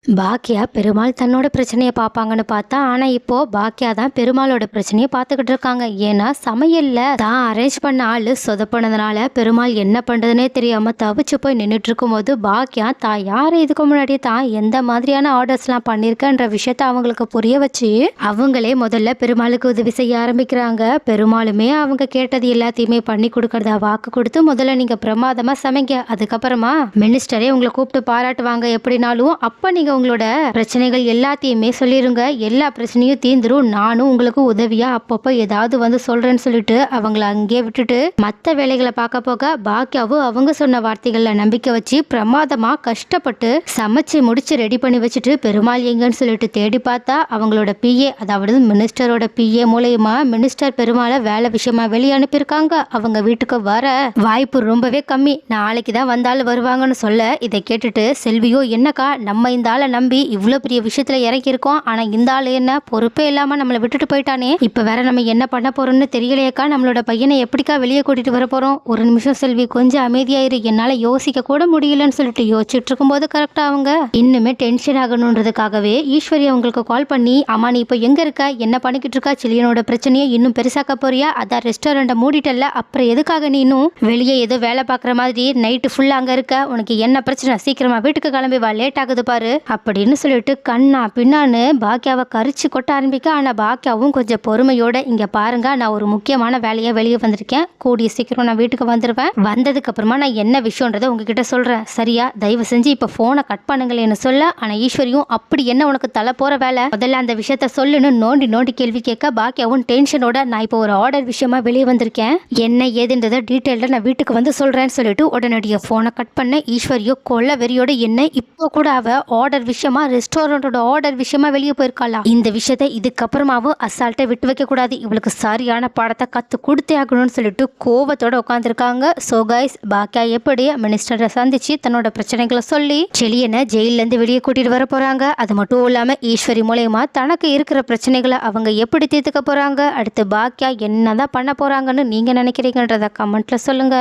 பாக்கியா பெருமாள் தன்னோட பிரச்சனையை பார்ப்பாங்கன்னு பார்த்தா, ஆனா இப்போ பாக்கியா தான் பெருமாளோட பிரச்சனையை பார்த்துக்கிட்டு இருக்காங்க. ஏன்னா சமையல்ல தான் அரேஞ்ச் பண்ண ஆளு சொதப்பினதுனால பெருமாள் என்ன பண்றதுனே தெரியாம தவிச்சு போய் நின்றுட்டு இருக்கும்போது பாக்கியா தான் யாரு இதுக்கு முன்னாடி தான் எந்த மாதிரியான ஆர்டர்ஸ்லாம் பண்ணியிருக்கன்ற விஷயத்த அவங்களுக்கு புரிய வச்சு அவங்களே முதல்ல பெருமாளுக்கு உதவி செய்ய ஆரம்பிக்கிறாங்க. பெருமாளுமே அவங்க கேட்டது எல்லாத்தையுமே பண்ணி கொடுக்கறதா வாக்கு கொடுத்து முதல்ல நீங்க பிரமாதமா சமைங்க, அதுக்கப்புறமா மினிஸ்டரே உங்களை கூப்பிட்டு பாராட்டுவாங்க எப்படினாலும், அப்ப நீங்க உங்களோட பிரச்சனைகள் எல்லாத்தையுமே சொல்லிருங்க, எல்லா பிரச்சனையும் தீந்துரும், நானும் உங்களுக்கு உதவியா அப்பப்போ ஏதாவது வந்து சொல்றேன்னு சொல்லிட்டு அவங்கள அங்கேயே விட்டுட்டு மற்ற வேலைகளை பார்க்க போக பாக்கியாவும் அவங்க சொன்ன வார்த்தைகள்ல நம்பிக்கை வச்சு பிரமாதமா கஷ்டப்பட்டு சமைச்சு முடிச்சு ரெடி பண்ணி வச்சுட்டு பெருமாள் எங்கன்னு சொல்லிட்டு தேடி பார்த்தா அவங்களோட பிஏ, அதாவது மினிஸ்டரோட பிஏ மூலயமா மினிஸ்டர் பெருமாளை வேலை விஷயமா வெளியே அனுப்பியிருக்காங்க. அவங்க வீட்டுக்கு வர வாய்ப்பு ரொம்பவே கம்மி, நாளைக்கு தான் வந்தாலும் வருவாங்கன்னு சொல்ல இதை கேட்டுட்டு செல்வியோ, என்னக்கா நம்ம இந்த ஆளை நம்பி இவ்வளோ பெரிய விஷயத்துல இறக்கியிருக்கோம், ஆனா இந்த ஆள் என்ன பொறுப்பே இல்லாம நம்மளை விட்டுட்டு போயிட்டானே, இப்ப வேற நம்ம என்ன பண்ண போறோம்னு தெரியலையக்கா, நம்மளோட பையனை எப்படிக்கா வெளியே கூட்டிட்டு வர போறோம்? ஒரு நிமிஷம் செல்வி, கொஞ்சம் அமைதியாயிரு, என்னால யோசிக்க கூட முடியலன்னு சொல்லிட்டு யோசிச்சுட்டு இருக்கும்போது கரெக்டா அவங்க இன்னுமே டென்ஷன் ஆகணுன்றதுக்காகவே ஈஸ்வரி அவங்களுக்கு கால் பண்ணி, ஆமா நீ இப்போ எங்க இருக்க, என்ன பண்ணிக்கிட்டு இருக்கா, சிலியனோட பிரச்சனையை இன்னும் பெருசாக்க போறியா, அதான் ரெஸ்டாரண்ட்டை மூடிட்டல்ல, அப்புறம் எதுக்காக நீ இன்னும் வெளியே ஏதோ வேலை பார்க்குற மாதிரி நைட்டு ஃபுல்லா அங்க இருக்க, உனக்கு என்ன பிரச்சனை, சீக்கிரமா வீட்டுக்கு கிளம்பி வா, லேட் ஆகுது பாரு அப்படின்னு சொல்லிட்டு கண்ணா பின்னான்னு பாக்கியாவை கரிச்சு கொட்ட ஆரம்பிக்க. ஆனா பாக்கியாவும் கொஞ்சம் பொறுமையோட, இங்க பாருங்க நான் ஒரு முக்கியமான வேலையா வெளியே வந்திருக்கேன், கூடிய சீக்கிரம் நான் வீட்டுக்கு வந்துடுவேன், வந்ததுக்கு அப்புறமா நான் என்ன விஷயம்ன்றதை உங்ககிட்ட சொல்றேன், சரியா, தயவு செஞ்சு இப்ப போனை கட் பண்ணுங்களேன்னு சொல்ல, ஆனா ஈஸ்வரியும் அப்படி என்ன உனக்கு தலை போற வேலை, முதல்ல அந்த விஷயத்த சொல்லுன்னு நோண்டி நோண்டி கேள்வி கேட்க பாக்கியாவும் டென்ஷனோட, நான் இப்போ ஒரு ஆர்டர் விஷயமா வெளியே வந்திருக்கேன், என்ன ஏதுன்றதை டீட்டெயில்ட நான் வீட்டுக்கு வந்து சொல்றேன்னு சொல்லிட்டு உடனடியாக போனை கட் பண்ண. ஈஸ்வரியோ கொள்ள வெறியோட, என்ன இப்போ கூட அவ ஆர்டர் விஷயமா ரெஸ்டாரண்டோட ஆர்டர் விஷயமா வெளியே போயிருக்காளா, இந்த விஷயத்தை இதுக்கப்புறமாவும் அசால்ட்டை விட்டு வைக்க கூடாது, இவளுக்கு சரியான பாடத்தை கத்து கொடுத்தே ஆகணும்னு சொல்லிட்டு கோவத்தோட உட்காந்துருக்காங்க. சோ கைஸ், பாக்கியா எப்படி மினிஸ்டரை சந்திச்சு தன்னோட பிரச்சனைகளை சொல்லி செலியனை ஜெயில இருந்து வெளியே கூட்டிட்டு வர போறாங்க, அது மட்டும் இல்லாம ஈஸ்வரி மூலயமா தனக்கு இருக்கிற பிரச்சனைகளை அவங்க எப்படி தீர்த்துக்க போறாங்க, அடுத்து பாக்கியா என்னதான் பண்ண போறாங்கன்னு நீங்க நினைக்கிறீங்கன்றத கமெண்ட்ல சொல்லுங்க.